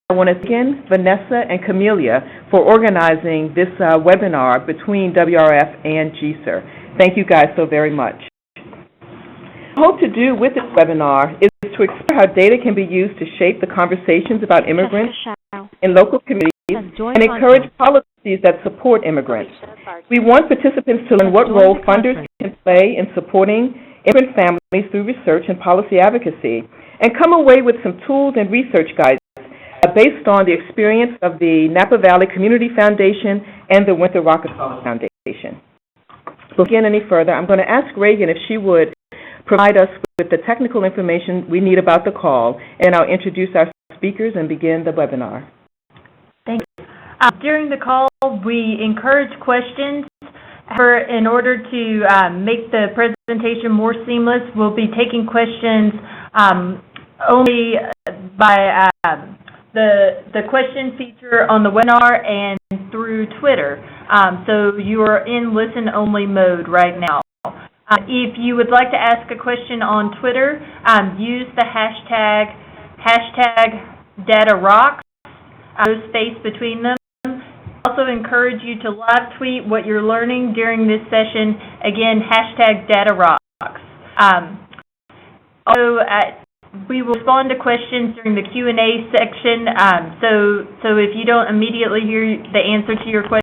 I want to thank Vanessa and Camelia for organizing this webinar between WRF and GCIR. Thank you guys so very much. What I hope to do with this webinar is to explore how data can be used to shape the conversations about immigrants in local communities and encourage policies that support immigrants. We want participants to learn what role funders can play in supporting immigrant families through research and policy advocacy, and come away with some tools and research guides based on the experience of the Napa Valley Community Foundation and the Winthrop Rockefeller Foundation. Before we begin any further, I'm going to ask Reagan if she would provide us with the technical information we need about the call, and I'll introduce our speakers and begin the webinar. Thank you. During the call, we encourage questions. However, in order to make the presentation more seamless, we'll be taking questions only by the question feature on the webinar and through Twitter. So you are in listen-only mode right now. If you would like to ask a question on Twitter, use the hashtag #DataRocks, no space between them. Also encourage you to live tweet what you're learning during this session. Again, #DataRocks. Also, we will respond to questions during the Q&A section. So if you don't immediately hear the answer to your question,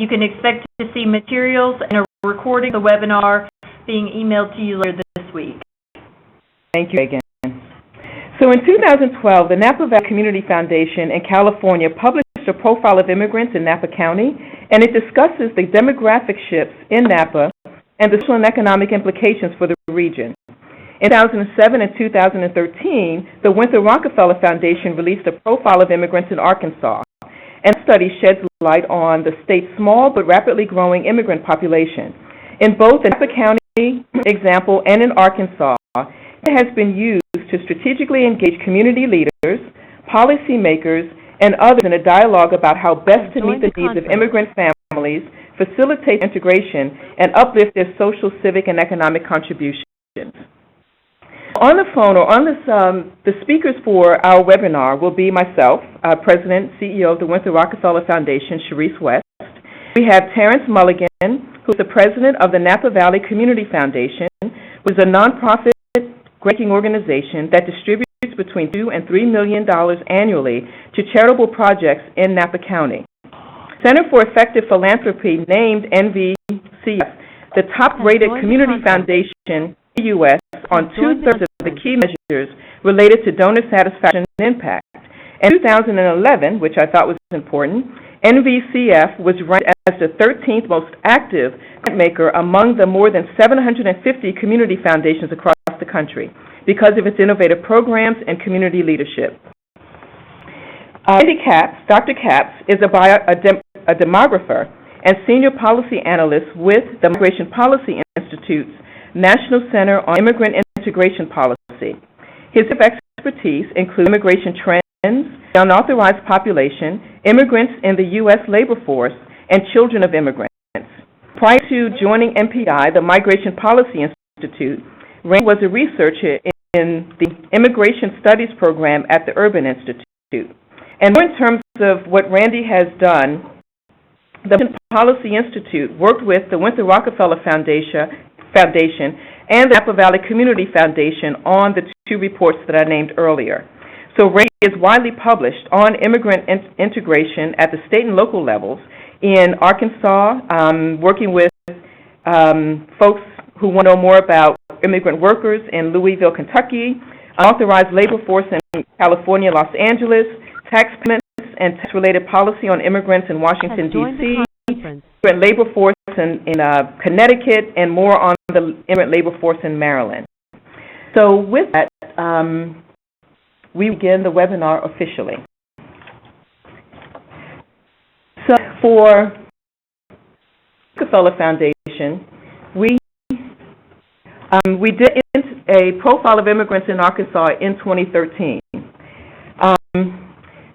you can expect to see materials and a recording of the webinar being emailed to you later this week. Thank you, Megan. So in 2012, the Napa Valley Community Foundation in California published a profile of immigrants in Napa County, and it discusses the demographic shifts in Napa and the social and economic implications for the region. In 2007 and 2013, the Winthrop Rockefeller Foundation released a profile of immigrants in Arkansas, and the study sheds light on the state's small but rapidly growing immigrant population. In both the Napa County example and in Arkansas, it has been used to strategically engage community leaders, policymakers, and others in a dialogue about how best to meet the needs of immigrant families, facilitate integration, and uplift their social, civic, and economic contributions. On the phone or on this, the speakers for our webinar will be myself, President, CEO of the Winthrop Rockefeller Foundation, Sharice West. We have Terrence Mulligan, who's the president of the Napa Valley Community Foundation, which is a nonprofit grant-making organization that distributes between $2 and $3 million annually to charitable projects in Napa County. Center for Effective Philanthropy named NVCF the top-rated community foundation in the U.S. on two-thirds of the key measures related to donor satisfaction and impact. In 2011, which I thought was important, NVCF was ranked as the 13th most active grant maker among the more than 750 community foundations across the country because of its innovative programs and community leadership. Dr. Capps is a demographer and senior policy analyst with the Migration Policy Institute's National Center on Immigrant Integration Policy. His expertise include immigration trends, the unauthorized population, immigrants in the U.S. labor force, and children of immigrants. Prior to joining MPI, the Migration Policy Institute, Randy was a researcher in the Immigration Studies program at the Urban Institute. And more in terms of what Randy has done, the Migration Policy Institute worked with the Winthrop Rockefeller Foundation and the Napa Valley Community Foundation on the two reports that I named earlier. So Randy is widely published on immigrant integration at the state and local levels in Arkansas, working with folks who want to know more about immigrant workers in Louisville, Kentucky, unauthorized labor force in California, Los Angeles, tax payments and tax-related policy on immigrants in Washington, D.C., immigrant labor force in Connecticut, and more on the immigrant labor force in Maryland. So with that, we begin the webinar officially. So for Rockefeller Foundation, we did a profile of immigrants in Arkansas in 2013.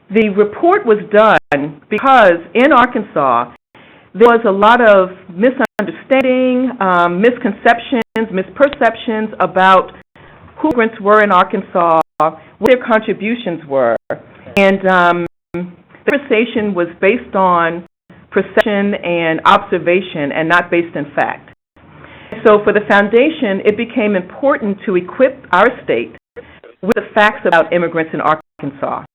The report was done because in Arkansas there was a lot of misunderstanding, misconceptions, misperceptions about who immigrants were in Arkansas what their contributions were. And the conversation was based on perception and observation and not based in fact. So for the foundation, it became important to equip our state with the facts about immigrants in Arkansas.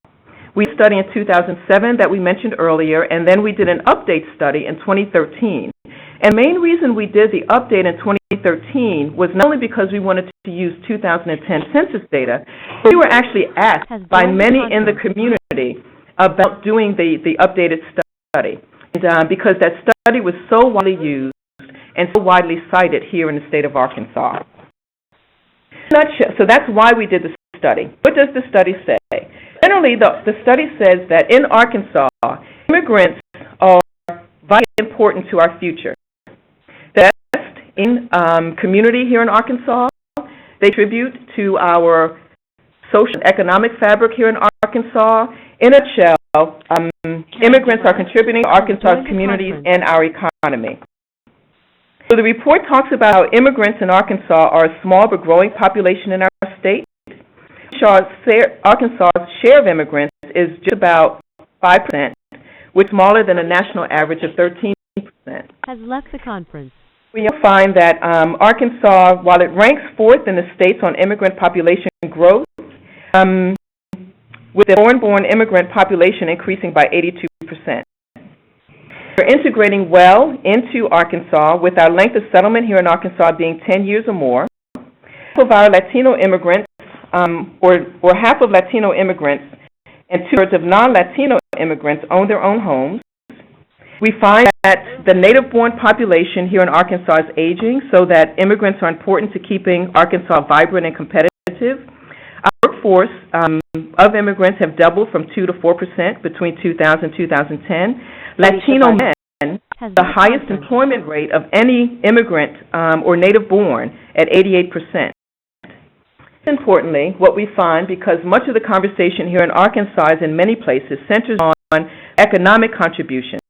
We did a study in 2007 that we mentioned earlier, and then we did an update study in 2013. And the main reason we did the update in 2013 was not only because we wanted to use 2010 census data, but we were actually asked by many in the community about doing the updated study. And because that study was so widely used and so widely cited here in the state of Arkansas. So that's why we did the study. What does the study say? Generally, the study says that in Arkansas, immigrants are vitally important to our future. The best in community here in Arkansas, they contribute to our social and economic fabric here in Arkansas. In a nutshell, immigrants are contributing to Arkansas's communities and our economy. So the report talks about how immigrants in Arkansas are a small but growing population in our state. Arkansas's share of immigrants is just about 5%, which is smaller than a national average of 13%. Has left the conference. We find that Arkansas, while it ranks fourth in the states on immigrant population growth, with the foreign-born immigrant population increasing by 82%. We're integrating well into Arkansas, with our length of settlement here in Arkansas being 10 years or more. Half of our Latino immigrants, or half of Latino immigrants and two-thirds of non-Latino immigrants own their own homes. We find that the native-born population here in Arkansas is aging, so that immigrants are important to keeping Arkansas vibrant and competitive. Our workforce of immigrants have doubled from 2 to 4% between 2000 and 2010. Latino men have the highest employment rate of any immigrant or native-born at 88%. Importantly, what we find, because much of the conversation here in Arkansas is in many places centers on economic contributions,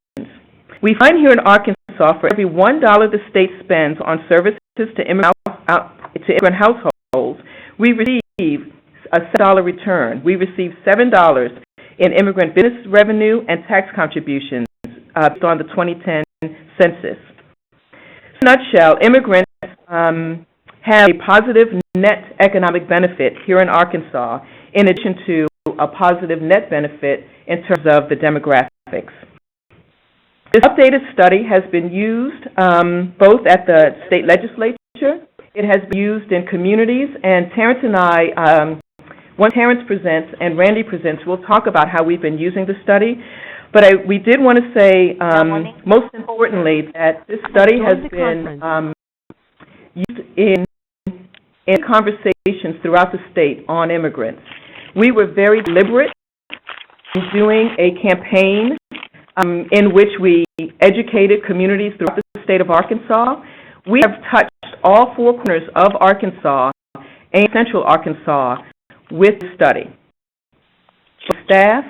we find here in Arkansas for every $1 the state spends on services to immigrant households, we receive a $7 return. We receive $7 in immigrant business revenue and tax contributions based on the 2010 census. In a nutshell, immigrants have a positive net economic benefit here in Arkansas, in addition to a positive net benefit in terms of the demographics. This updated study has been used both at the state legislature, it has been used in communities, and Terrence and I, when Terrence presents and Randy presents, we'll talk about how we've been using the study. But we did want to say, most importantly, that this study has been used in conversations throughout the state on immigrants. We were very deliberate in doing a campaign in which we educated communities throughout the state of Arkansas. We have touched all four corners of Arkansas and central Arkansas with the study. Through staff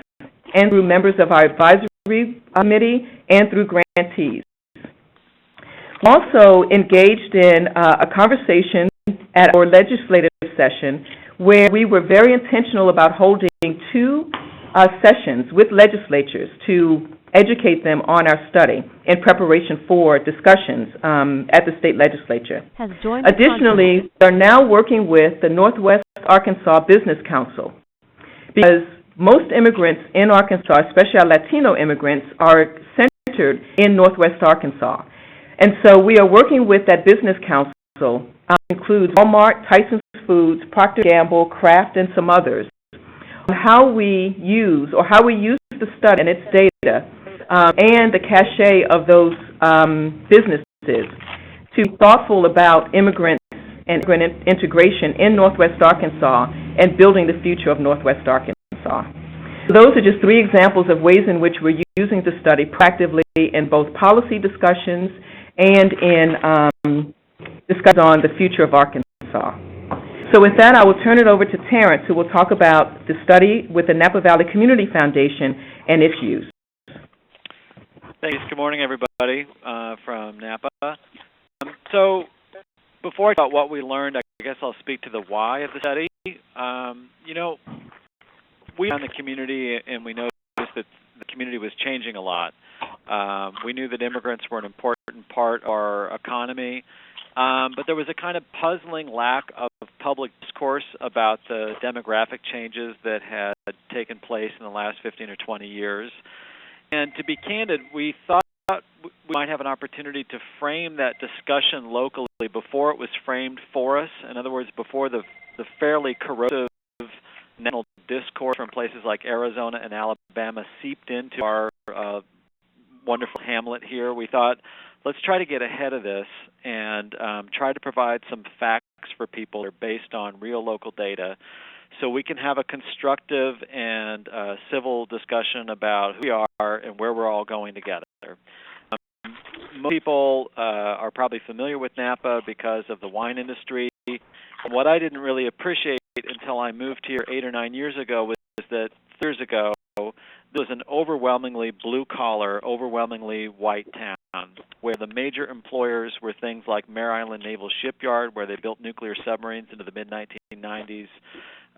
and through members of our advisory committee and through grantees. Also engaged in a conversation at our legislative session where we were very intentional about holding two sessions with legislatures to educate them on our study in preparation for discussions at the state legislature. Additionally, we are now working with the Northwest Arkansas Business Council because most immigrants in Arkansas, especially our Latino immigrants, are centered in Northwest Arkansas. And so we are working with that business council, includes Walmart, Tyson's Foods, Procter & Gamble, Kraft, and some others, on how we use the study and its data and the cachet of those businesses to be thoughtful about immigrants and immigrant integration in Northwest Arkansas and building the future of Northwest Arkansas. So those are just three examples of ways in which we're using the study proactively in both policy discussions and in discussions on the future of Arkansas. So with that, I will turn it over to Terrence, who will talk about the study with the Napa Valley Community Foundation and its use. Thanks. Good morning, everybody, from Napa. So Before I talk about what we learned, I guess I'll speak to the why of the study. We found the community, and we noticed that the community was changing a lot. We knew that immigrants were an important part of our economy, but there was a kind of puzzling lack of public discourse about the demographic changes that had taken place in the last 15 or 20 years. And to be candid, we thought we might have an opportunity to frame that discussion locally before it was framed for us. In other words, before the fairly corrosive national discourse from places like Arizona and Alabama seeped into our wonderful hamlet here. We thought, let's try to get ahead of this and try to provide some facts for people that are based on real local data, so we can have a constructive and civil discussion about who we are and where we're all going together. Most people are probably familiar with Napa because of the wine industry. And what I didn't really appreciate until I moved here 8 or 9 years ago was that years ago there was an overwhelmingly blue-collar, overwhelmingly white town, where the major employers were things like Mare Island Naval Shipyard, where they built nuclear submarines into the mid-1990s,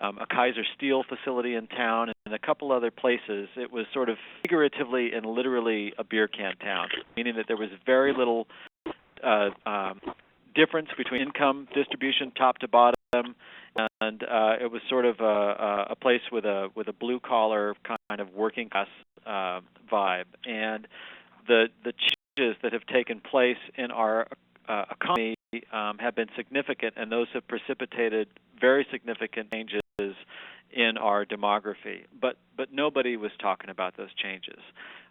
a Kaiser Steel facility in town, and a couple other places. It was sort of figuratively and literally a beer can town, meaning that there was very little difference between income distribution top to bottom, and it was sort of a place with a blue collar kind of working class vibe. And the changes that have taken place in our economy have been significant, and those have precipitated very significant changes in our demography. But nobody was talking about those changes,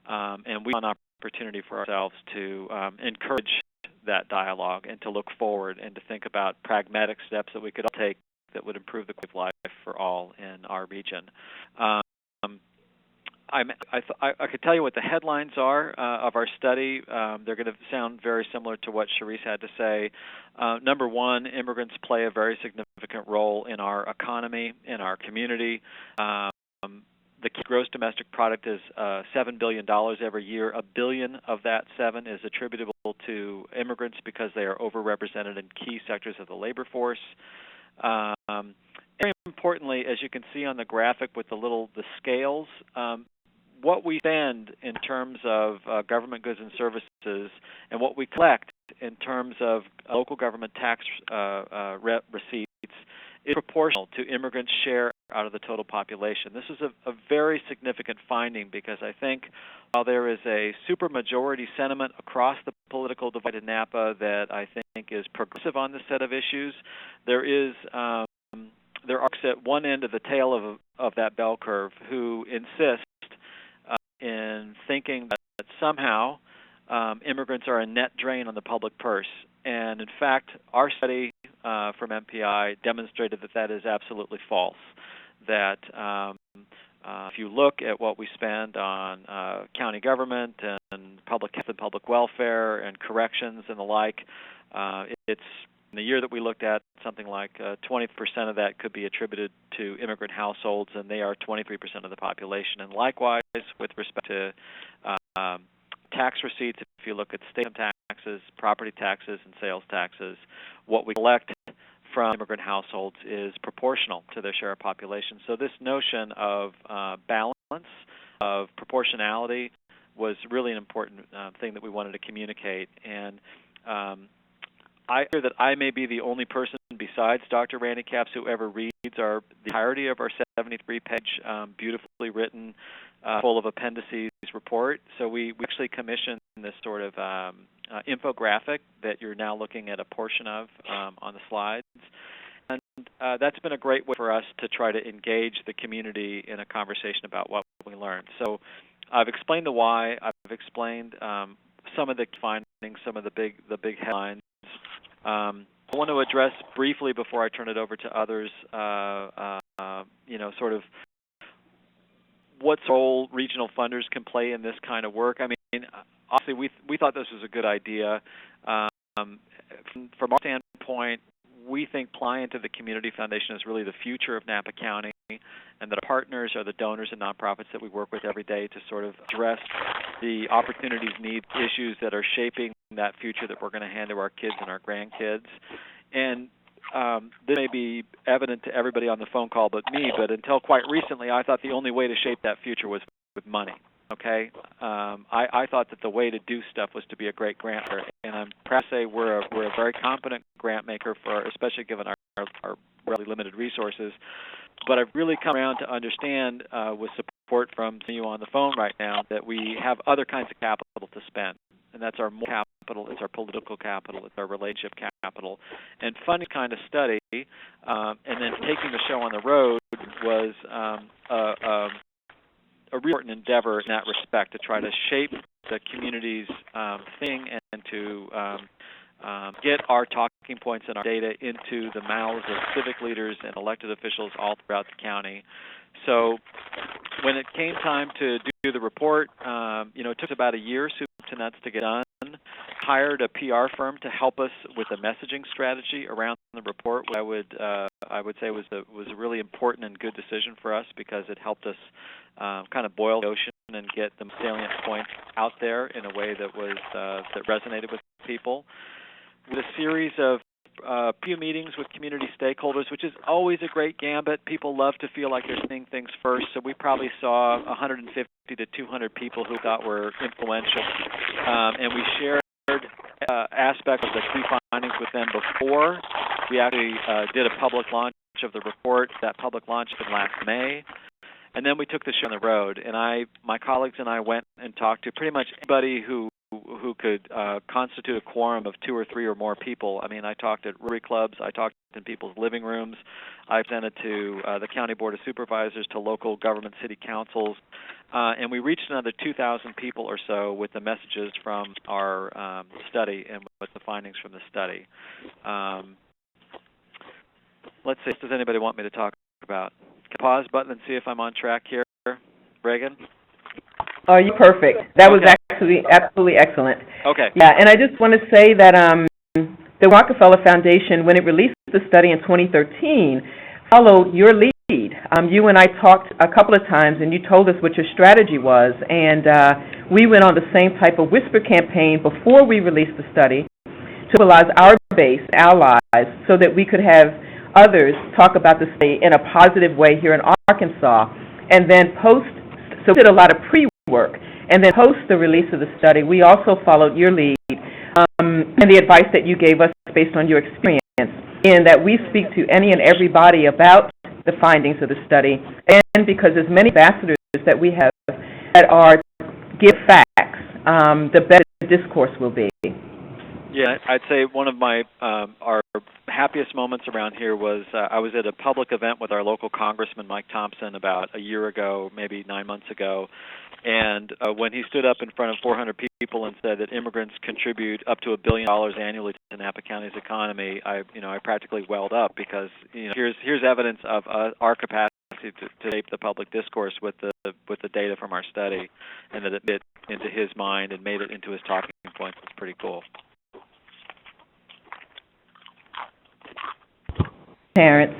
and we want an opportunity for ourselves to encourage that dialogue and to look forward and to think about pragmatic steps that we could all take that would improve the quality of life for all in our region. I could tell you what the headlines are of our study. They're going to sound very similar to what Charisse had to say. Number one, immigrants play a very significant role in our economy, in our community. The gross domestic product is $7 billion every year. $1 billion of that $7 is attributable to immigrants because they are overrepresented in key sectors of the labor force. Very importantly, as you can see on the graphic with the scales, what we spend in terms of government goods and services and what we collect in terms of local government tax receipts is proportional to immigrants' share out of the total population. This is a very significant finding because I think while there is a supermajority sentiment across the political divide in Napa that I think is progressive on this set of issues, there are folks at one end of the tail of that bell curve who insist in thinking that somehow immigrants are a net drain on the public purse. And in fact, our study from MPI demonstrated that is absolutely false. That if you look at what we spend on county government and public health and public welfare and corrections and the like, it's in the year that we looked at, something like 20% of that could be attributed to immigrant households, and they are 23% of the population. And likewise, with respect to tax receipts, if you look at state taxes, property taxes, and sales taxes, what we collect from immigrant households is proportional to their share of population. So this notion of balance, of proportionality, was really an important thing that we wanted to communicate. And I hear that I may be the only person besides Dr. Randy Capps who ever reads the entirety of our 73-page, beautifully written, full of appendices report. So we actually commissioned this sort of infographic that you're now looking at a portion of on the slides. And that's been a great way for us to try to engage the community in a conversation about what we learned. So I've explained the why. I've explained some of the findings, some of the big headlines. I want to address briefly before I turn it over to others, sort of what role regional funders can play in this kind of work. I mean, obviously we thought this was a good idea. From our standpoint, we think Pliant of the Community Foundation is really the future of Napa County, and that our partners are the donors and nonprofits that we work with every day to sort of address the opportunities, needs, issues that are shaping that future that we're going to hand to our kids and our grandkids. And this may be evident to everybody on the phone call but me, but until quite recently, I thought the only way to shape that future was with money. Okay, I thought that the way to do stuff was to be a great grantor, and I'm proud to say we're a very competent grant maker, especially given our really limited resources. But I've really come around to understand, with support from you on the phone right now, that we have other kinds of capital to spend, and that's our moral capital, it's our political capital, it's our relationship capital, and funding kind of study, and then taking the show on the road was a real important endeavor in that respect, to try to shape the community's thing and to get our talking points and our data into the mouths of civic leaders and elected officials all throughout the county. So when it came time to do the report, it took about a year, soup to nuts, to get done. Hired a PR firm to help us with a messaging strategy around the report. I would say was a really important and good decision for us, because it helped us kind of boil the ocean and get the salient points out there in a way that was that resonated with people. With a series of few meetings with community stakeholders, which is always a great gambit. People love to feel like they're seeing things first, so we probably saw 150 to 200 people who thought were influential, and we shared aspects of the key findings with them before we actually did a public launch of the report. That public launch happened last May. And then we took the show on the road, and my colleagues and I went and talked to pretty much anybody who could constitute a quorum of 2 or 3 or more people. I mean, I talked at Rotary clubs, I talked in people's living rooms, I presented to the County Board of Supervisors, to local government city councils, and we reached another 2,000 people or so with the messages from our study and with the findings from the study. Let's see, does anybody want me to talk about? Pause button and see if I'm on track here. Reagan? Oh, you're perfect. That was Okay. actually absolutely excellent. Okay. Yeah, and I just want to say that the Rockefeller Foundation, when it released the study in 2013, followed your lead. You and I talked a couple of times, and you told us what your strategy was, and we went on the same type of whisper campaign before we released the study to mobilize our base, allies, so that we could have others talk about the state in a positive way here in Arkansas, and then so we did a lot of pre-work, and then post the release of the study, we also followed your lead and the advice that you gave us based on your experience, in that we speak to any and everybody about the findings of the study, and because as many ambassadors that we have that give facts, the better the discourse will be. Yeah, I'd say one of my our happiest moments around here was I was at a public event with our local Congressman Mike Thompson about a year ago, maybe 9 months ago, and when he stood up in front of 400 people and said that immigrants contribute up to $1 billion annually to Napa County's economy, I practically welled up, because here's evidence of our capacity to shape the public discourse with the data from our study, and that it fit into his mind and made it into his talking points. It's pretty cool. Parents.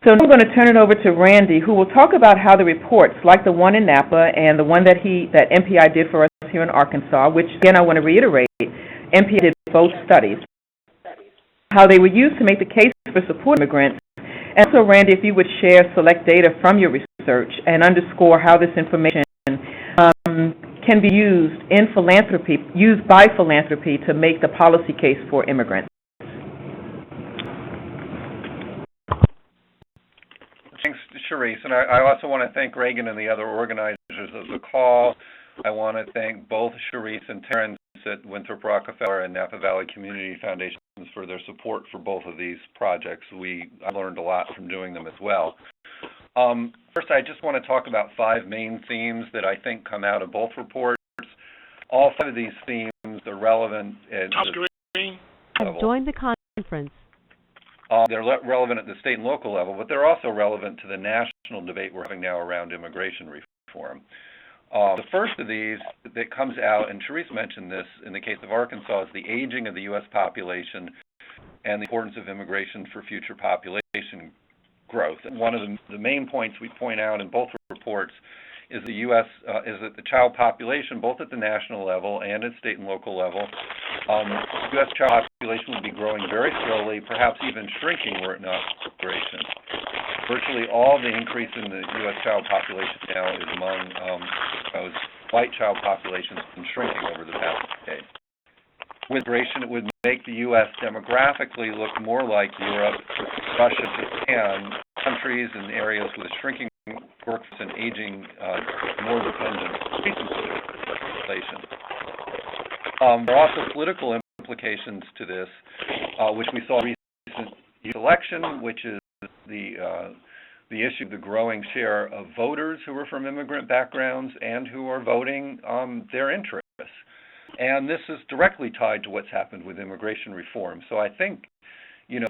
So now I'm going to turn it over to Randy, who will talk about how the reports, like the one in Napa and the one that MPI did for us here in Arkansas, which again I want to reiterate, MPI did both studies, how they were used to make the case for supporting immigrants. And so, Randy, if you would share select data from your research and underscore how this information can be used by philanthropy to make the policy case for immigrants. Thanks, Sharice, and I also want to thank Reagan and the other organizers of the call. I want to thank both Sharice and Terrence at Winthrop Rockefeller and Napa Valley Community Foundations for their support for both of these projects. I learned a lot from doing them as well. First, I just want to talk about 5 main themes that I think come out of both reports. All 5 of these themes are relevant at the level. I've joined the conference. They're relevant at the state and local level, but they're also relevant to the national debate we're having now around immigration reform. The first of these that comes out, and Sharice mentioned this in the case of Arkansas, is the aging of the U.S. population and the importance of immigration for future population growth. And one of the main points we point out in both reports is the U.S. Is that the child population, both at the national level and at state and local level, U.S. child population would be growing very slowly, perhaps even shrinking were it not for immigration. Virtually all the increase in the U.S. child population now is among those white child populations and shrinking over the past decade. With immigration, it would make the U.S. demographically look more like Europe, Russia, Japan, countries and areas with a shrinking workforce and aging, more dependent population. There are also political implications to this, which we saw in the recent U.S. election, which is the issue of the growing share of voters who are from immigrant backgrounds and who are voting their interests. And this is directly tied to what's happened with immigration reform. So I think,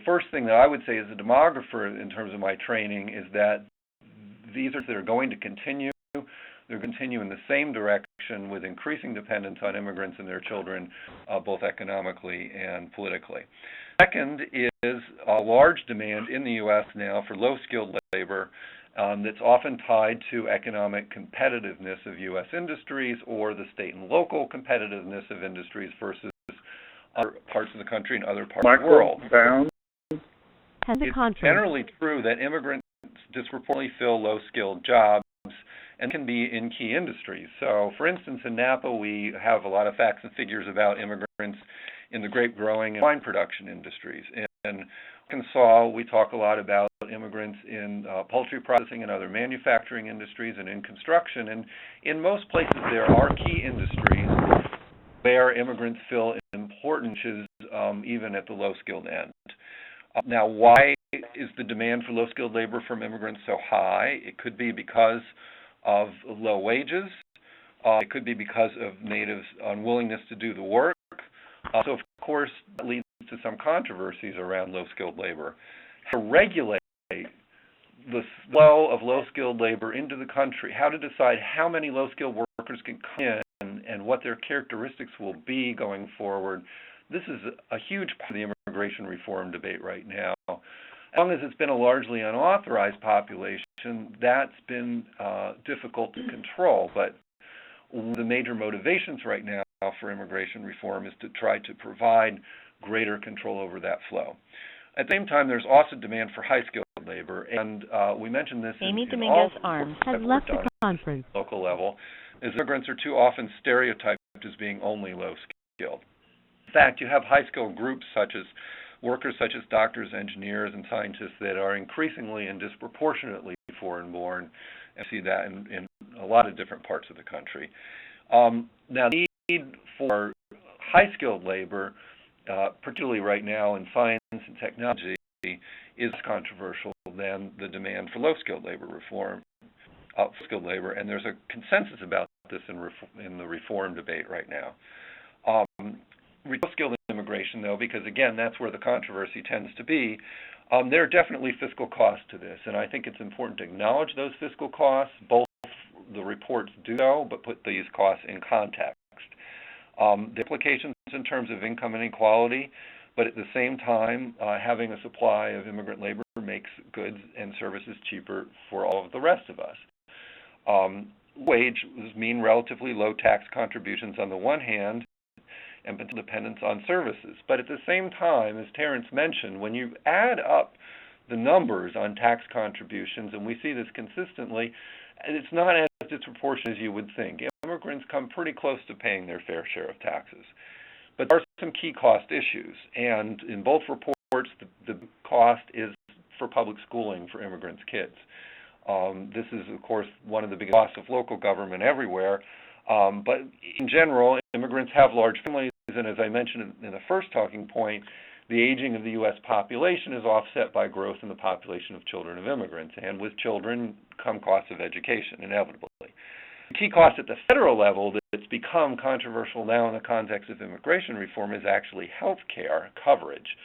first thing that I would say as a demographer in terms of my training is that these are that are going to continue. They're continue in the same direction with increasing dependence on immigrants and their children, both economically and politically. Second is a large demand in the U.S. now for low-skilled labor that's often tied to economic competitiveness of U.S. industries or the state and local competitiveness of industries versus other parts of the country and other parts of the world. It's generally true that immigrants disproportionately fill low-skilled jobs and can be in key industries. So, for instance, in Napa, we have a lot of facts and figures about immigrants in the grape growing and wine production industries. In Arkansas, we talk a lot about immigrants in poultry processing and other manufacturing industries and in construction. And in most places, there are key industries where immigrants fill important niches, even at the low-skilled end. Now, why is the demand for low-skilled labor from immigrants so high? It could be because of low wages. It could be because of natives' unwillingness to do the work. So, of course, that leads to some controversies around low-skilled labor. How to regulate the flow of low-skilled labor into the country, how to decide how many low-skilled workers can come in and what their characteristics will be going forward, this is a huge part of the immigration reform debate right now. As long as it's been a largely unauthorized population, that's been difficult to control. But one of the major motivations right now for immigration reform is to try to provide greater control over that flow. At the same time, there's also demand for high-skilled labor, and we mentioned this Amy in all Dominguez-Arms has left the conference. Local level, is immigrants are too often stereotyped as being only low-skilled. In fact, you have high-skilled groups such as workers such as doctors, engineers, and scientists that are increasingly and disproportionately foreign-born, and see that in a lot of different parts of the country. Now, the need for high-skilled labor, particularly right now in science and technology, is controversial than the demand for low-skilled labor reform, skilled labor, and there's a consensus about this in the reform debate right now. Low-skilled immigration, though, because again, that's where the controversy tends to be, there are definitely fiscal costs to this, and I think it's important to acknowledge those fiscal costs. Both the reports do so, but put these costs in context. The implications in terms of income inequality, but at the same time, having a supply of immigrant labor makes goods and services cheaper for all of the rest of us. Wages mean relatively low tax contributions on the one hand, and dependence on services. But at the same time, as Terrence mentioned, when you add up the numbers on tax contributions, and we see this consistently, it's not as disproportionate as you would think. Immigrants come pretty close to paying their fair share of taxes. But there are some key cost issues, and in both reports, the cost is for public schooling for immigrants' kids. This is, of course, one of the biggest costs of local government everywhere. But in general, immigrants have large families, and as I mentioned in the first talking point, the aging of the U.S. population is offset by growth in the population of children of immigrants, and with children come costs of education, inevitably. The key cost at the federal level that's become controversial now in the context of immigration reform is actually health care coverage,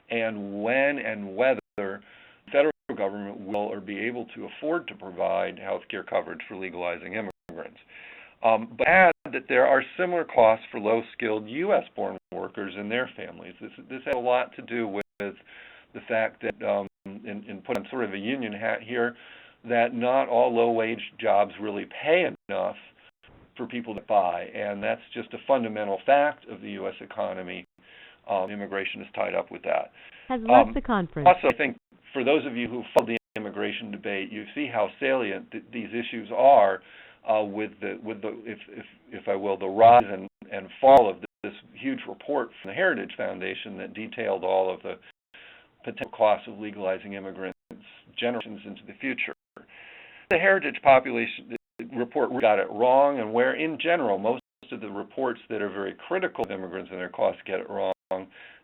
and when and whether the federal government will or be able to afford to provide health care coverage for legalizing immigrants. But add that there are similar costs for low-skilled U.S.-born workers and their families. This has a lot to do with the fact that, and put on sort of a union hat here, that not all low-wage jobs really pay enough for people to buy, and that's just a fundamental fact of the U.S. economy. immigration is tied up with that. Has left the conference. Also, I think for those of you who follow the immigration debate, you see how salient these issues are with the if I will, the rise and fall of this huge report from the Heritage Foundation that detailed all of the potential costs of legalizing immigrants generations into the future. The Heritage population report got it wrong, and where in general most of the reports that are very critical of immigrants and their costs get it wrong,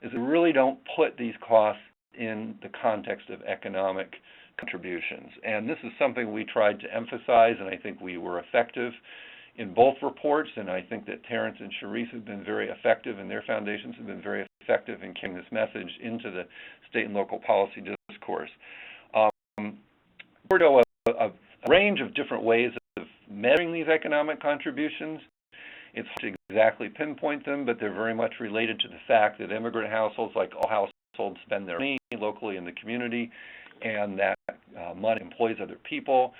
is they really don't put these costs in the context of economic contributions. And this is something we tried to emphasize, and I think we were effective in both reports, and I think that Terrence and Charisse have been very effective, and their foundations have been very effective in carrying this message into the state and local policy discourse. There are a range of different ways of measuring these economic contributions. It's hard to exactly pinpoint them, but they're very much related to the fact that immigrant households, like all households, spend their money locally in the community, and that money employs other people.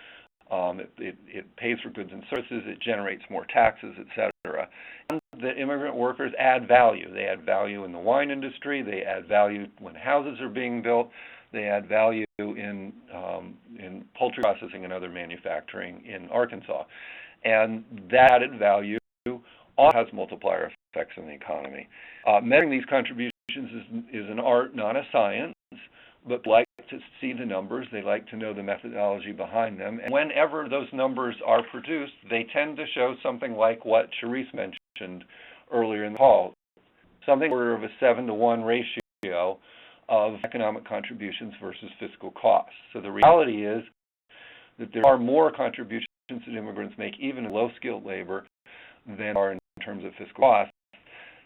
It pays for goods and services. It generates more taxes, etc. And that immigrant workers add value. They add value in the wine industry. They add value when houses are being built. They add value in poultry processing and other manufacturing in Arkansas. And that added value also has multiplier effects on the economy. Measuring these contributions is an art, not a science, but like to see the numbers. They like to know the methodology behind them. And whenever those numbers are produced, they tend to show something like what Charisse mentioned earlier in the call, something order of a 7-to-1 ratio of economic contributions versus fiscal costs. So the reality is that there are more contributions that immigrants make, even in low-skilled labor, than are in terms of fiscal costs.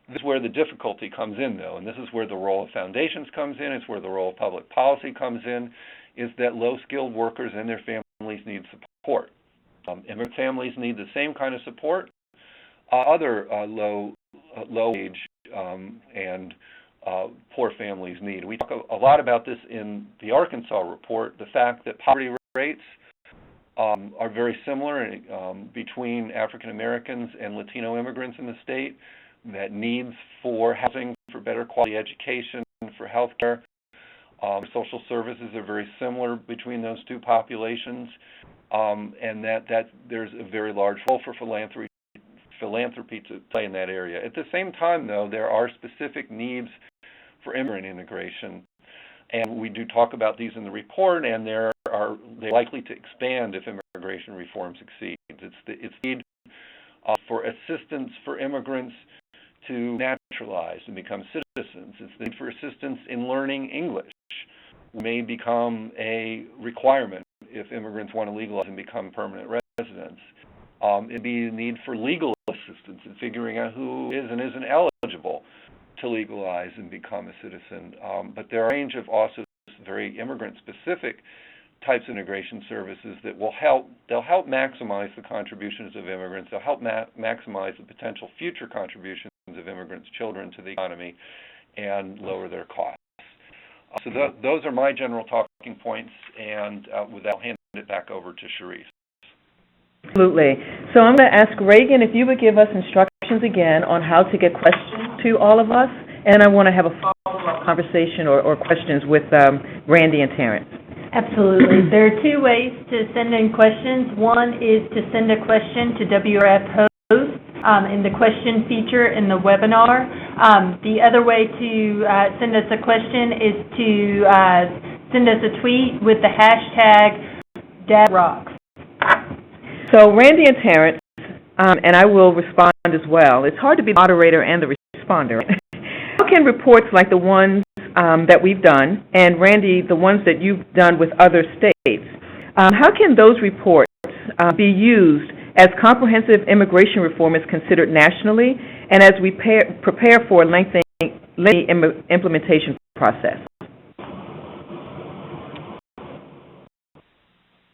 This is where the difficulty comes in, though, and this is where the role of foundations comes in. It's where the role of public policy comes in, is that low-skilled workers and their families need support. Immigrant families need the same kind of support other low-wage and poor families need. We talk a lot about this in the Arkansas report, the fact that poverty rates are very similar between African Americans and Latino immigrants in the state, that needs for housing, for better quality education, for health care, social services are very similar between those two populations, and that there's a very large role for philanthropy to play in that area. At the same time, though, there are specific needs for immigrant integration, and we do talk about these in the report, and they're likely to expand if immigration reform succeeds. It's the need for assistance for immigrants to naturalize and become citizens. It's the need for assistance in learning English. It may become a requirement if immigrants want to legalize and become permanent residents. It'd be the need for legal assistance in figuring out who is and isn't eligible to legalize and become a citizen. But there are a range of also very immigrant-specific types of integration services that will help. They'll help maximize the contributions of immigrants. They'll help maximize the potential future contributions of immigrants' children to the economy and lower their costs. So those are my general talking points, and with that, I'll hand it back over to Charisse. Absolutely. So I'm going to ask Reagan if you would give us instructions again on how to get questions to all of us, and I want to have a follow-up conversation or questions with Randy and Terrence. Absolutely. There are two ways to send in questions. One is to send a question to WRF host in the question feature in the webinar. The other way to send us a question is to send us a tweet with the hashtag #DadRocks. So Randy and Terrence, and I will respond as well. It's hard to be the moderator and the responder. How can reports like the ones that we've done, and Randy, the ones that you've done with other states, how can those reports be used as comprehensive immigration reform is considered nationally, and as we prepare for a lengthy implementation process?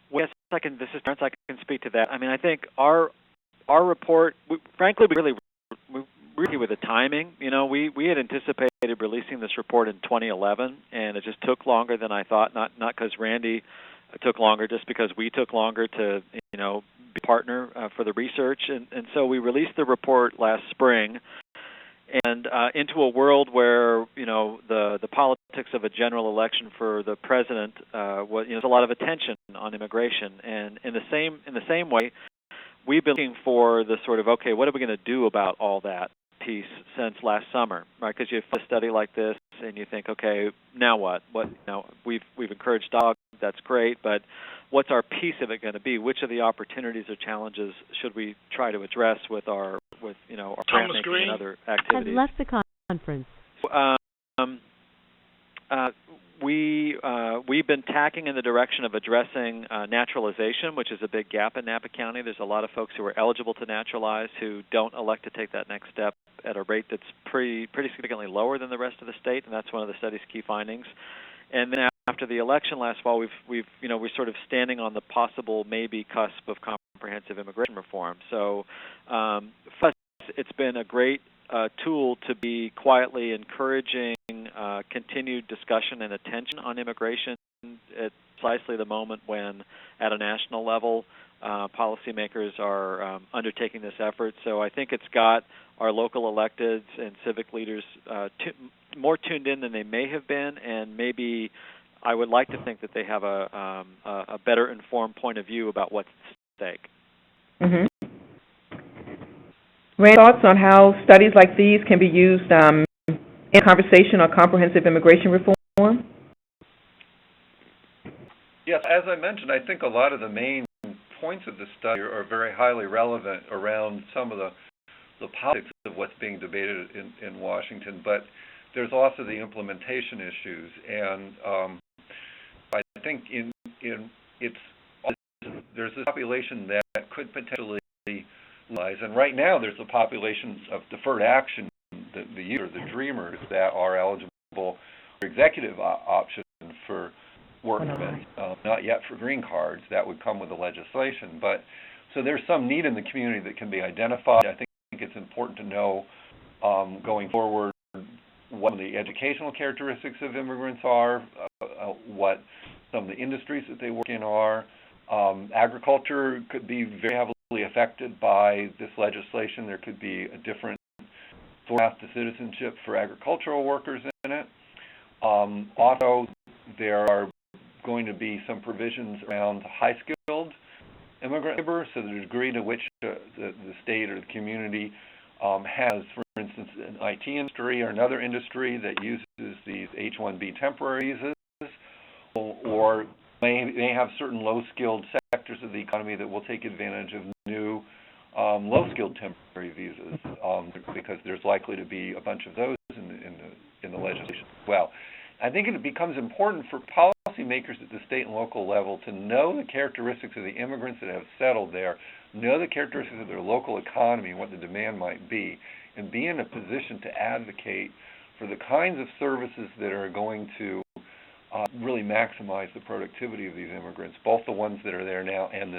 Well, yes, this is Terrence. I can speak to that. I mean, I think our report, frankly, we really with the timing. You know, we had anticipated releasing this report in 2011, and it just took longer than I thought. Not because Randy took longer, just because we took longer to be partner for the research, and so we released the report last spring. and into a world where the politics of a general election for the president, there's a lot of attention on immigration, and in the same way, we've been looking for the sort of, okay, what are we going to do about all that piece since last summer, right? Because you have a study like this, and you think, okay, now what? We've encouraged dialogue, that's great, but what's our piece of it going to be? Which of the opportunities or challenges should we try to address with our grant making and other activities? Has left the conference. We've been tacking in the direction of addressing naturalization, which is a big gap in Napa County. There's a lot of folks who are eligible to naturalize who don't elect to take that next step at a rate that's pretty significantly lower than the rest of the state, and that's one of the study's key findings. And then after the election last fall, we're sort of standing on the possible maybe cusp of comprehensive immigration reform. So for us, it's been a great tool to be quietly encouraging continued discussion and attention on immigration at precisely the moment when, at a national level, policymakers are undertaking this effort. So I think it's got our local electeds and civic leaders more tuned in than they may have been, and maybe I would like to think that they have a better informed point of view about what's at stake. Mm-hmm. Ray, thoughts on how studies like these can be used in conversation on comprehensive immigration reform? Yes, as I mentioned, I think a lot of the main points of the study are very highly relevant around some of the politics of what's being debated in Washington, but there's also the implementation issues, and I think there's a population that could potentially realize, and right now there's a population of deferred action, the dreamers that are eligible for executive option for work permits, not yet for green cards. That would come with the legislation, but so there's some need in the community that can be identified. I think it's important to know going forward what the educational characteristics of immigrants are, what some of the industries that they work in are. Agriculture could be very heavily affected by this legislation. There could be a different path to citizenship for agricultural workers in it. Also, there are going to be some provisions around high-skilled immigrant labor, so the degree to which the state or the community has, for instance, an IT industry or another industry that uses these H-1B temporary visas, or may have certain low-skilled sectors of the economy that will take advantage of new low-skilled temporary visas, because there's likely to be a bunch of those in the legislation as well. I think it becomes important for policymakers at the state and local level to know the characteristics of the immigrants that have settled there, know the characteristics of their local economy and what the demand might be, and be in a position to advocate for the kinds of services that are going to really maximize the productivity of these immigrants, both the ones that are there now and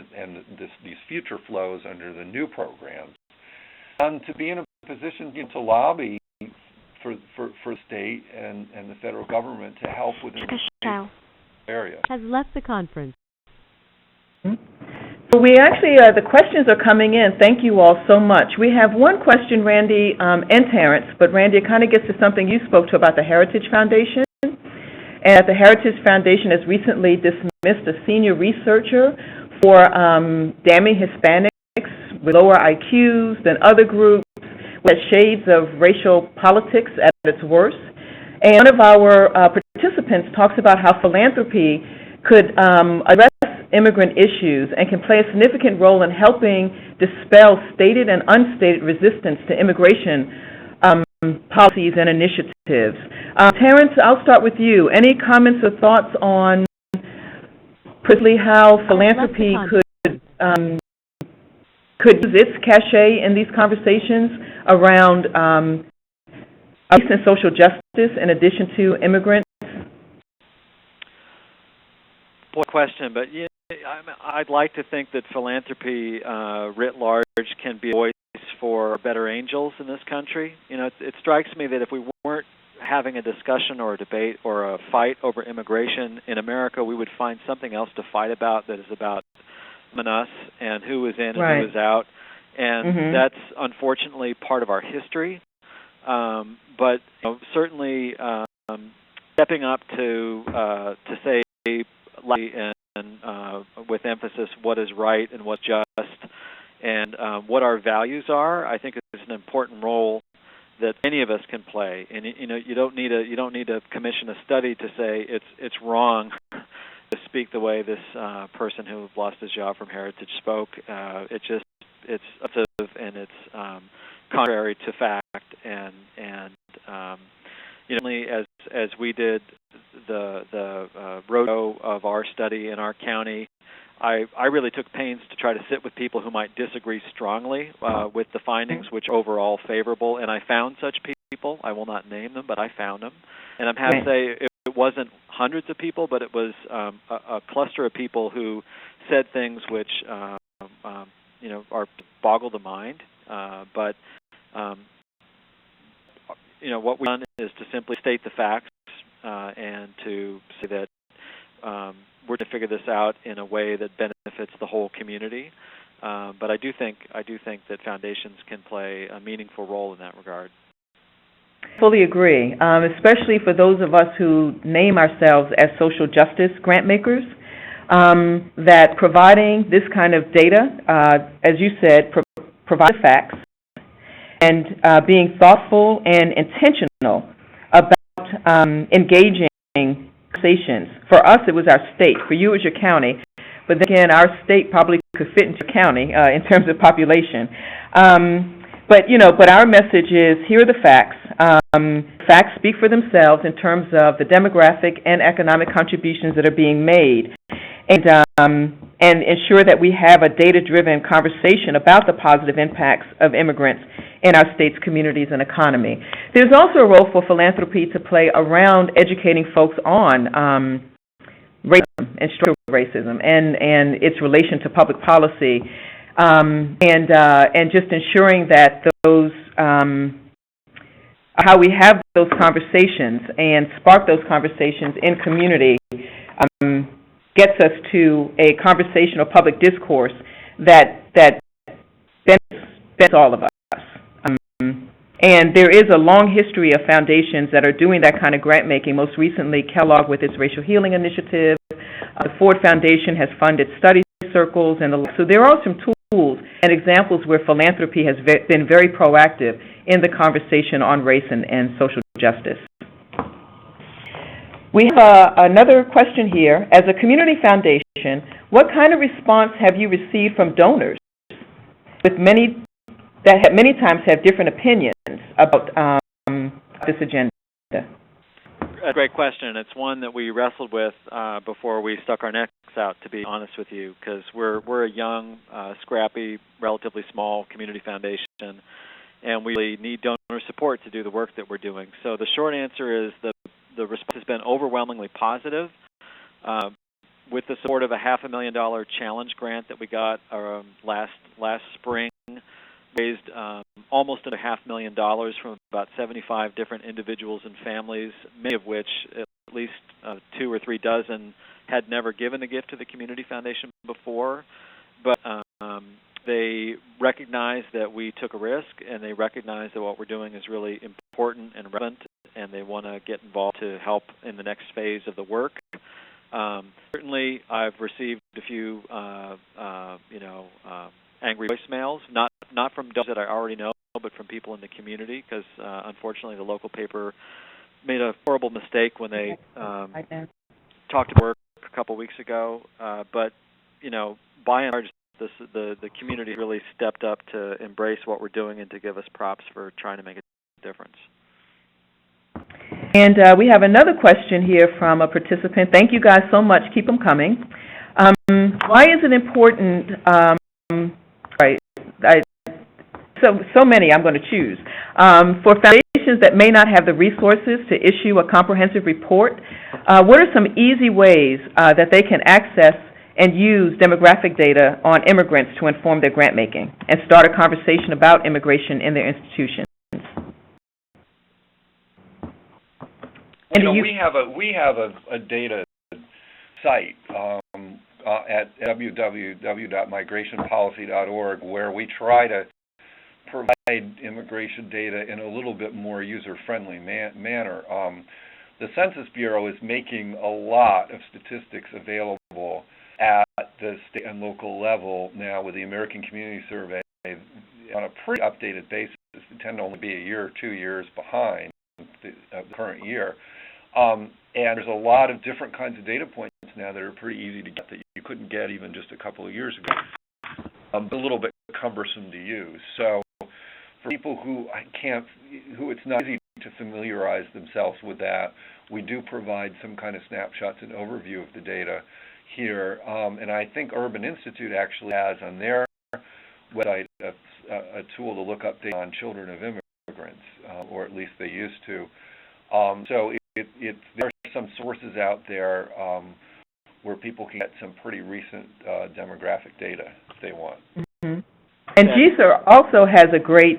these future flows under the new programs, and to be in a position to lobby for the state and the federal government to help with the area. Has left the conference. So we actually, the questions are coming in. Thank you all so much. We have one question, Randy and Terrence, but Randy, it kind of gets to something you spoke to about the Heritage Foundation. And the Heritage Foundation has recently dismissed a senior researcher for damning Hispanics with lower IQs than other groups, with shades of racial politics at its worst. And one of our participants talks about how philanthropy could address immigrant issues and can play a significant role in helping dispel stated and unstated resistance to immigration policies and initiatives. Terrence, I'll start with you. Any comments or thoughts on precisely how philanthropy could use its cachet in these conversations around race and social justice in addition to immigrants? Boy, question, but yeah, I'd like to think that philanthropy writ large can be a voice for better angels in this country. You know, it strikes me that if we weren't having a discussion or a debate or a fight over immigration in America, we would find something else to fight about that is about us and who is in and who is out. And that's unfortunately part of our history. But certainly stepping up to say and with emphasis what is right and what's just, and what our values are, I think is an important role that any of us can play. And you don't need to commission a study to say it's wrong to speak the way this person who lost his job from Heritage spoke. It's offensive and it's contrary to fact, and as we did the roadshow of our study in our county, I really took pains to try to sit with people who might disagree strongly with the findings, which are overall favorable, and I found such people. I will not name them, but I found them. And I'm happy to say it wasn't hundreds of people, but it was a cluster of people who said things which are boggle the mind. But what we've done is to simply state the facts and to say that we're to figure this out in a way that benefits the whole community. But I do think that foundations can play a meaningful role in that regard. Fully agree, especially for those of us who name ourselves as social justice grant makers, that providing this kind of data, as you said, provide facts, and being thoughtful and intentional about engaging conversations. For us, it was our state. For you, it was your county. But then again, our state probably could fit into your county in terms of population. But our message is, here are the facts. Facts speak for themselves in terms of the demographic and economic contributions that are being made, and ensure that we have a data-driven conversation about the positive impacts of immigrants in our state's communities and economy. There's also a role for philanthropy to play around educating folks on racism and structural racism and its relation to public policy, and just ensuring that those how we have those conversations and spark those conversations in community gets us to a conversation or public discourse that benefits all of us. And there is a long history of foundations that are doing that kind of grant making. Most recently, Kellogg with its Racial Healing Initiative. The Ford Foundation has funded study circles and the like. So there are some tools and examples where philanthropy has been very proactive in the conversation on race and social justice. We have another question here. As a community foundation, what kind of response have you received from donors with many times have different opinions about this agenda? A great question. It's one that we wrestled with before we stuck our necks out, to be honest with you, because we're a young, scrappy, relatively small community foundation, and we really need donor support to do the work that we're doing. So the short answer is the response has been overwhelmingly positive. With the support of a $500,000 challenge grant that we got last spring, raised almost $500,000 from about 75 different individuals and families, many of which, at least 2 or 3 dozen, had never given a gift to the Community Foundation before. But they recognize that we took a risk, and they recognize that what we're doing is really important and relevant, and they want to get involved to help in the next phase of the work. Certainly, I've received a few, angry voicemails, not from donors that I already know, but from people in the community, because unfortunately the local paper made a horrible mistake when they talked to work a couple weeks ago. But by and large, the community really stepped up to embrace what we're doing and to give us props for trying to make a difference. And we have another question here from a participant. Thank you guys so much. Keep them coming. Why is it important? So many I'm going to choose. For foundations that may not have the resources to issue a comprehensive report, what are some easy ways that they can access and use demographic data on immigrants to inform their grant making and start a conversation about immigration in their institutions? We have a data site at www.migrationpolicy.org where we try to provide immigration data in a little bit more user-friendly manner. The Census Bureau is making a lot of statistics available at the state and local level now with the American Community Survey on a pretty updated basis. They tend to only be a year or 2 years behind the current year. And there's a lot of different kinds of data points now that are pretty easy to get that you couldn't get even just a couple of years ago. A little bit cumbersome to use. So for people who it's not easy to familiarize themselves with that, we do provide some kind of snapshots and overview of the data here. And I think Urban Institute actually has on their website a tool to look up data on children of immigrants, or at least they used to. So there are some sources out there where people can get some pretty recent demographic data if they want. Mm-hmm. And GCIR also has a great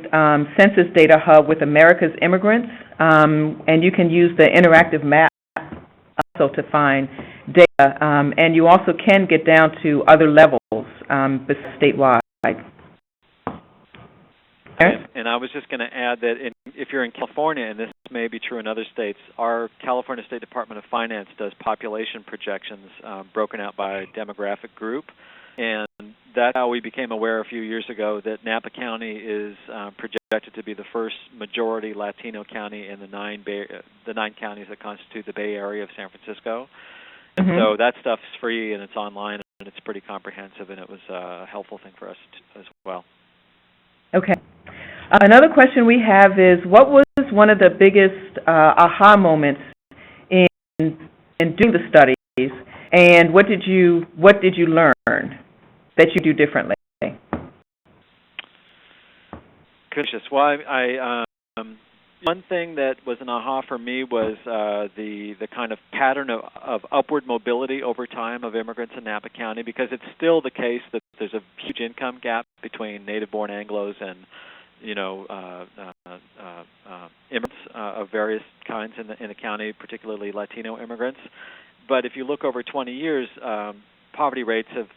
census data hub with America's Immigrants, and you can use the interactive map also to find data, and you also can get down to other levels statewide. And I was just going to add that if you're in California, and this may be true in other states, our California State Department of Finance does population projections broken out by demographic group. And that's how we became aware a few years ago that Napa County is projected to be the first majority Latino county in the nine counties that constitute the Bay Area of San Francisco. And so that stuff's free and it's online and it's pretty comprehensive, and it was a helpful thing for us as well. Okay. Another question we have is, what was one of the biggest aha moments in doing the studies, and what did you learn that you do differently? Goodness. Well, one thing that was an aha for me was the kind of pattern of upward mobility over time of immigrants in Napa County, because it's still the case that there's a huge income gap between native-born Anglos and immigrants of various kinds in the county, particularly Latino immigrants. But if you look over 20 years, poverty rates have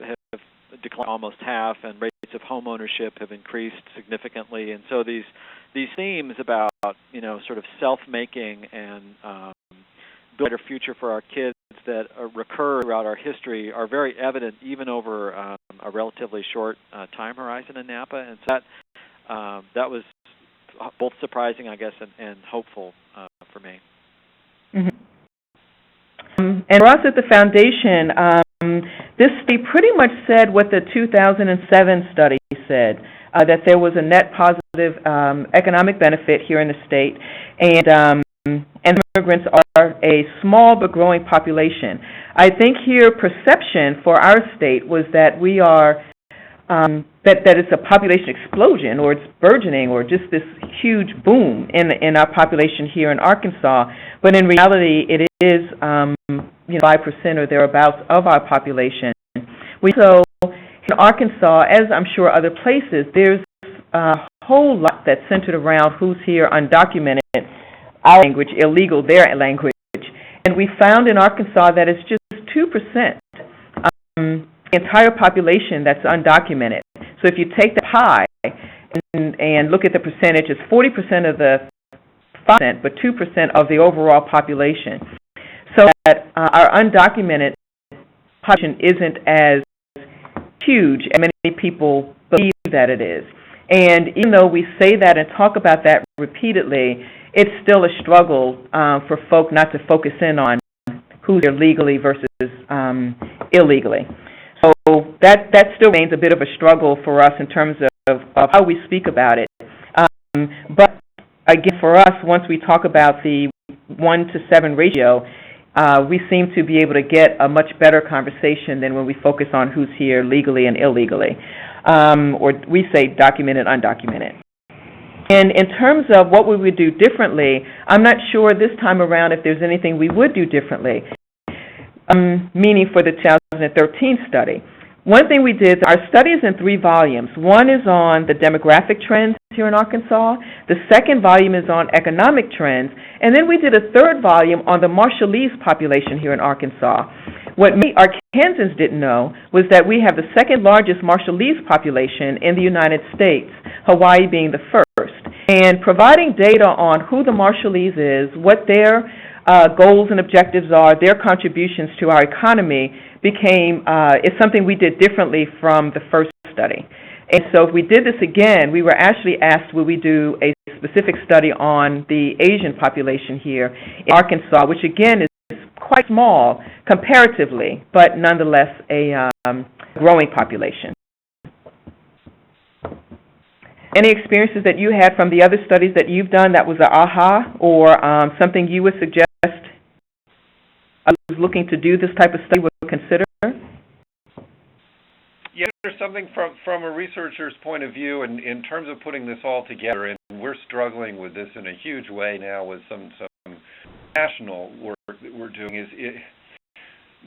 declined almost half, and rates of home ownership have increased significantly. And so these themes about sort of self-making and building a better future for our kids that recur throughout our history are very evident even over a relatively short time horizon in Napa. And so that was both surprising, I guess, and hopeful for me. Mm-hmm. And for us at the Foundation, this study pretty much said what the 2007 study said, that there was a net positive economic benefit here in the state, and immigrants are a small but growing population. I think here perception for our state was that we are that it's a population explosion, or it's burgeoning, or just this huge boom in our population here in Arkansas. But in reality, it is 5% or thereabouts of our population. So in Arkansas, as I'm sure other places, there's a whole lot that's centered around who's here undocumented, our language, illegal, their language. And we found in Arkansas that it's just 2%. The entire population that's undocumented. So if you take the pie and look at the percentage, it's 40% of the 5%, but 2% of the overall population. So that our undocumented population isn't as huge as many people believe that it is. And even though we say that and talk about that repeatedly, it's still a struggle for folk not to focus in on who's here legally versus illegally. So that still remains a bit of a struggle for us in terms of how we speak about it. But again, for us, once we talk about the 1-to-7 ratio, we seem to be able to get a much better conversation than when we focus on who's here legally and illegally, or we say documented, undocumented. And in terms of what we would do differently, I'm not sure this time around if there's anything we would do differently, meaning for the 2013 study. One thing we did, our study is in 3 volumes. One is on the demographic trends here in Arkansas. The second volume is on economic trends. And then we did a third volume on the Marshallese population here in Arkansas. What many Arkansans didn't know was that we have the second largest Marshallese population in the United States, Hawaii being the first. And providing data on who the Marshallese is, what their goals and objectives are, their contributions to our economy is something we did differently from the first study. And so if we did this again, we were actually asked, would we do a specific study on the Asian population here in Arkansas, which again is quite small comparatively, but nonetheless a growing population. Any experiences that you had from the other studies that you've done that was an aha, or something you would suggest others looking to do this type of study would consider? Yeah, there's something from a researcher's point of view in terms of putting this all together, and we're struggling with this in a huge way now with some national work that we're doing.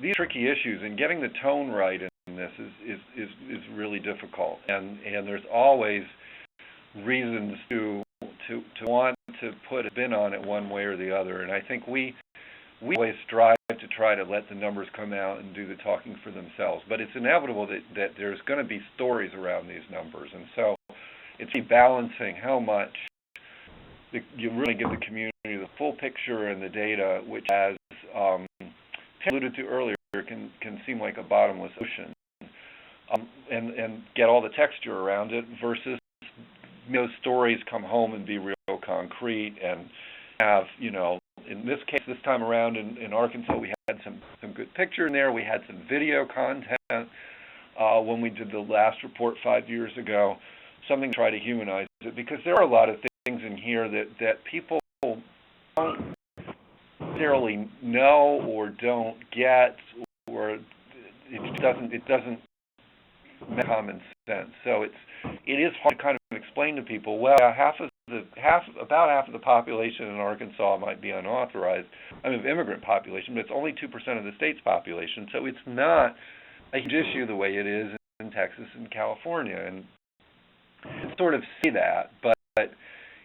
These tricky issues, and getting the tone right in this is really difficult, and there's always reasons to want to put a spin on it one way or the other, and I think we always strive to try to let the numbers come out and do the talking for themselves, but it's inevitable that there's going to be stories around these numbers, and so it's balancing how much you really give the community the full picture and the data, which, as alluded to earlier, can seem like a bottomless ocean, and get all the texture around it, versus stories come home and be real concrete and have, in this case, this time around in Arkansas, we had some good picture in there. We had some video content when we did the last report 5 years ago, something to try to humanize it, because there are a lot of things in here that people don't necessarily know or don't get, or it doesn't make common sense. So it is hard to kind of explain to people, well, about half of the population in Arkansas might be unauthorized. Immigrant population, but it's only 2% of the state's population, so it's not a huge issue the way it is in Texas and California, and sort of see that, but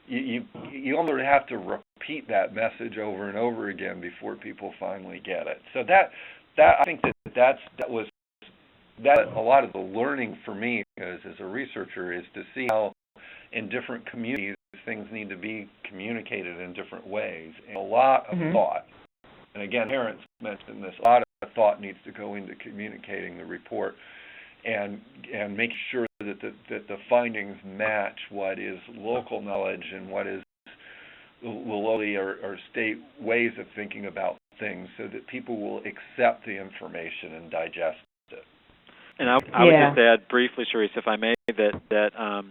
you only have to repeat that message over and over again before people finally get it. So that I think that was a lot of the learning for me as a researcher, is to see how in different communities things need to be communicated in different ways, and a lot of thought. And again, parents mentioned this, a lot of thought needs to go into communicating the report and making sure that the findings match what is local knowledge and what is locally or state ways of thinking about things, so that people will accept the information and digest it. And I would just add briefly, Sharice, if I may, that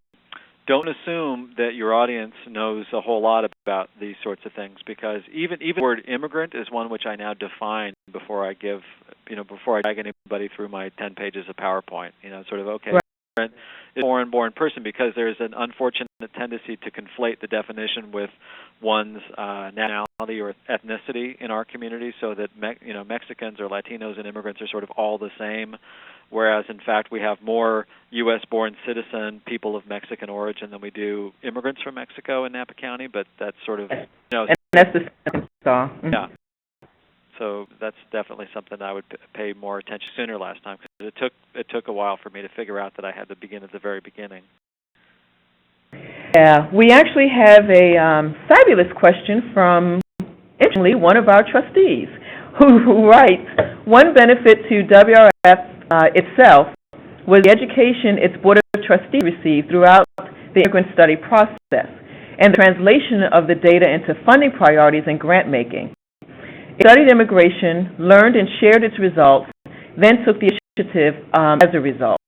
don't assume that your audience knows a whole lot about these sorts of things, because even the word immigrant is one which I now define before I drag anybody through my 10 pages of PowerPoint. Okay, right. Immigrant is a foreign-born person, because there's an unfortunate tendency to conflate the definition with one's nationality or ethnicity in our community, so that Mexicans or Latinos and immigrants are sort of all the same, whereas in fact we have more U.S.-born citizen people of Mexican origin than we do immigrants from Mexico in Napa County. But that's sort of and that's the Arkansas. Yeah. So that's definitely something I would pay more attention sooner last time, because it took a while for me to figure out that I had to begin at the very beginning. Yeah, we actually have a fabulous question from, interestingly, one of our trustees, who writes, one benefit to WRF itself was the education its Board of Trustees received throughout the immigrant study process, and the translation of the data into funding priorities and grant making. It studied immigration, learned and shared its results, then took the initiative as a result.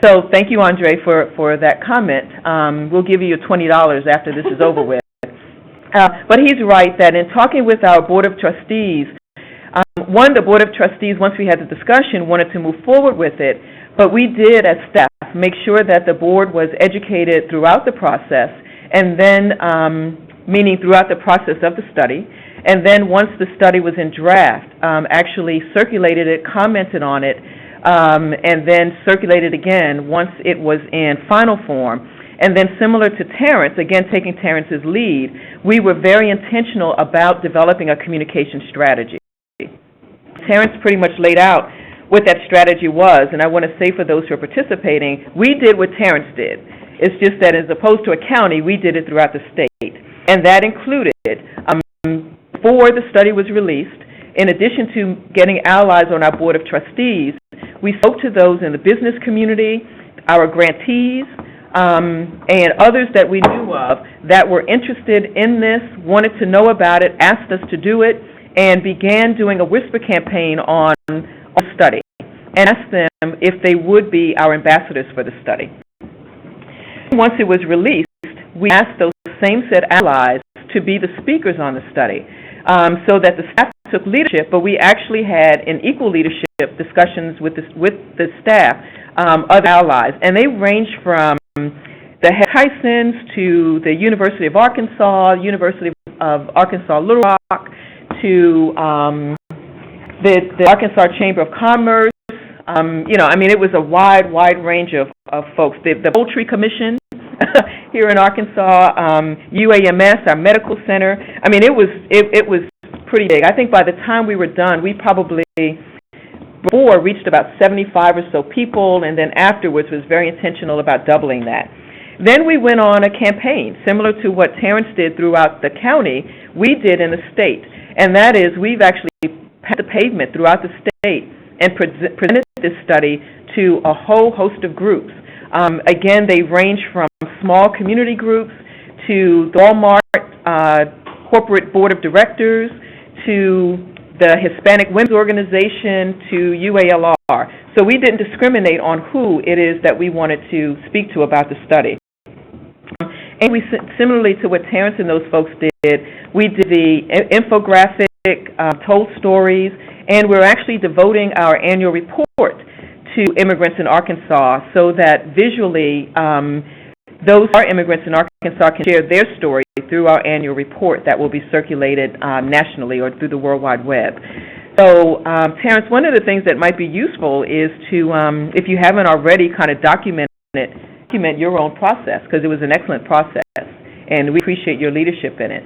So thank you, Andre, for that comment. We'll give you $20 after this is over with. But he's right that in talking with our Board of Trustees, the Board of Trustees, once we had the discussion, wanted to move forward with it, but we did, as staff, make sure that the board was educated throughout the process, and then, meaning throughout the process of the study, and then once the study was in draft, actually circulated it, commented on it, and then circulated again once it was in final form. And then similar to Terrence, again taking Terrence's lead, we were very intentional about developing a communication strategy. Terrence pretty much laid out what that strategy was, and I want to say for those who are participating, we did what Terrence did. It's just that as opposed to a county, we did it throughout the state. And that included, before the study was released, in addition to getting allies on our Board of Trustees, we spoke to those in the business community, our grantees, and others that we knew of that were interested in this, wanted to know about it, asked us to do it, and began doing a whisper campaign on the study, and asked them if they would be our ambassadors for the study. Once it was released, we asked those same set allies to be the speakers on the study, so that the staff took leadership, but we actually had in equal leadership discussions with the staff, other allies, and they ranged from the Tysons to the University of Arkansas, University of Arkansas Little Rock, to the Arkansas Chamber of Commerce. It was a wide range of folks. The Poultry Commission here in Arkansas, UAMS, our medical center. It was pretty big. I think by the time we were done, we probably before reached about 75 or so people, and then afterwards was very intentional about doubling that. Then we went on a campaign similar to what Terrence did throughout the county, we did in the state, and that is we've actually passed the pavement throughout the state and presented this study to a whole host of groups. Again, they range from small community groups to the Walmart corporate board of directors to the Hispanic Women's Organization to UALR. So we didn't discriminate on who it is that we wanted to speak to about the study. And we, similarly to what Terrence and those folks did, we did the infographic, told stories, and we're actually devoting our annual report to immigrants in Arkansas so that visually those who are immigrants in Arkansas can share their story through our annual report that will be circulated nationally or through the World Wide Web. So, Terrence, one of the things that might be useful is to, if you haven't already kind of document your own process, because it was an excellent process, and we appreciate your leadership in it.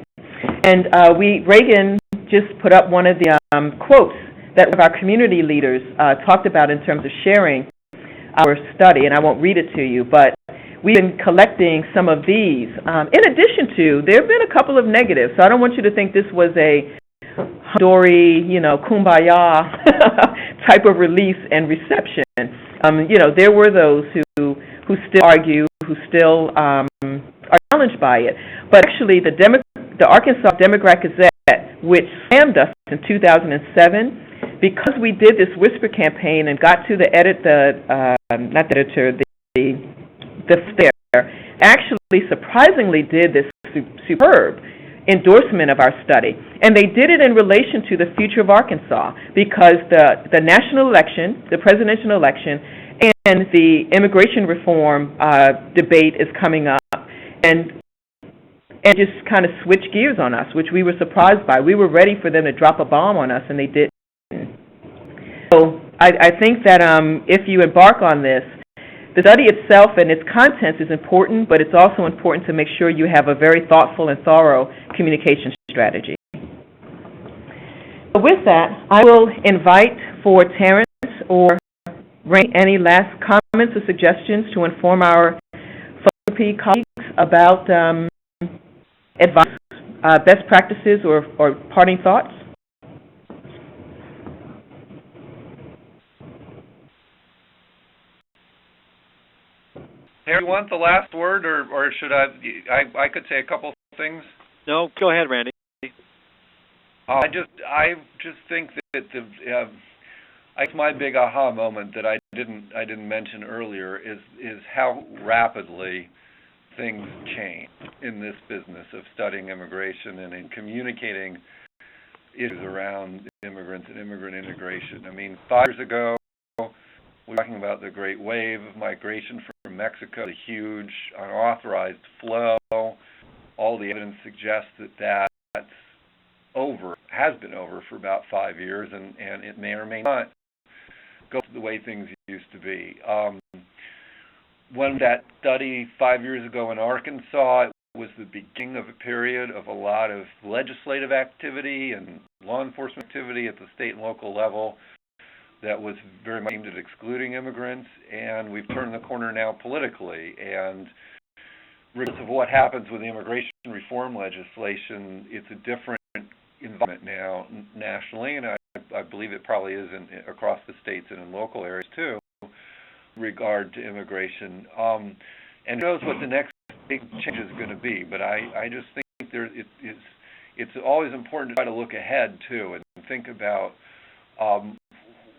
And Reagan just put up one of the quotes that one of our community leaders talked about in terms of sharing our study, and I won't read it to you, but we've been collecting some of these. In addition to, there have been a couple of negatives, so I don't want you to think this was a story, kumbaya type of release and reception. There were those who still argue, who still are challenged by it. But actually, the Arkansas Democrat Gazette, which slammed us in 2007, because we did this whisper campaign and got to the fair, actually surprisingly did this superb endorsement of our study. And they did it in relation to the future of Arkansas, because the national election, the presidential election, and the immigration reform debate is coming up, and just kind of switched gears on us, which we were surprised by. We were ready for them to drop a bomb on us, and they didn't. So I think that if you embark on this, the study itself and its contents is important, but it's also important to make sure you have a very thoughtful and thorough communication strategy. So with that, I will invite for Terrence or Ray any last comments or suggestions to inform our Philanthropy colleagues about advice, best practices, or parting thoughts. Terry, you want the last word, or should I could say a couple things. No, go ahead, Randy. I just think that it's my big aha moment that I didn't mention earlier is how rapidly things change in this business of studying immigration and in communicating issues around immigrants and immigrant integration. 5 years ago, we were talking about the great wave of migration from Mexico, the huge unauthorized flow. All the evidence suggests that that's over, has been over for about 5 years, and it may or may not go the way things used to be. When that study 5 years ago in Arkansas, it was the beginning of a period of a lot of legislative activity and law enforcement activity at the state and local level that was very much aimed at excluding immigrants, and we've turned the corner now politically. And regardless of what happens with the immigration reform legislation, it's a different environment now nationally, and I believe it probably is across the states and in local areas too, regard to immigration. And who knows what the next big change is going to be, but I just think it's always important to try to look ahead too and think about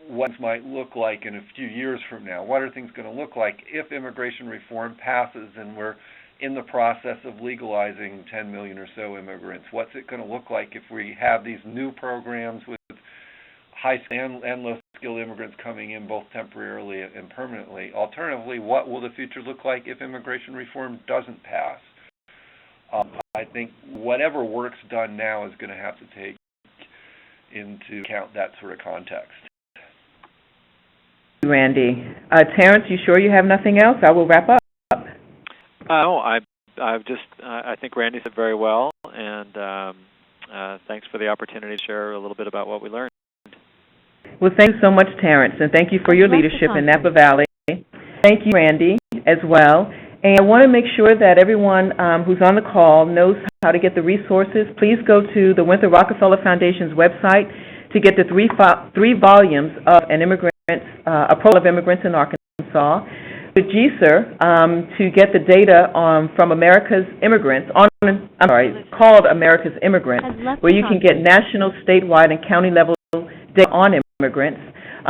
what this might look like in a few years from now. What are things going to look like if immigration reform passes and we're in the process of legalizing 10 million or so immigrants? What's it going to look like if we have these new programs with high and low skilled immigrants coming in both temporarily and permanently? Alternatively, what will the future look like if immigration reform doesn't pass? I think whatever work's done now is going to have to take into account that sort of context. Randy. Terrence, you sure you have nothing else? I will wrap up. No, I think Randy said very well, and thanks for the opportunity to share a little bit about what we learned. Well, thank you so much, Terrence, and thank you for your leadership in Napa Valley. Thank you, Randy, as well. And I want to make sure that everyone who's on the call knows how to get the resources. Please go to the Winthrop Rockefeller Foundation's website to get the three volumes of a profile of immigrants in Arkansas. The GCIR to get the data from America's Immigrants, called America's Immigrants, where you can get national, statewide, and county level data on immigrants.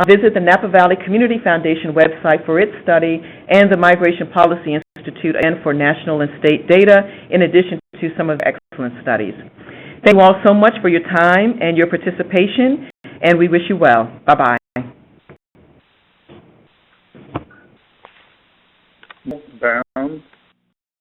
Visit the Napa Valley Community Foundation website for its study and the Migration Policy Institute and for national and state data, in addition to some of the excellent studies. Thank you all so much for your time and your participation, and we wish you well. Bye-bye.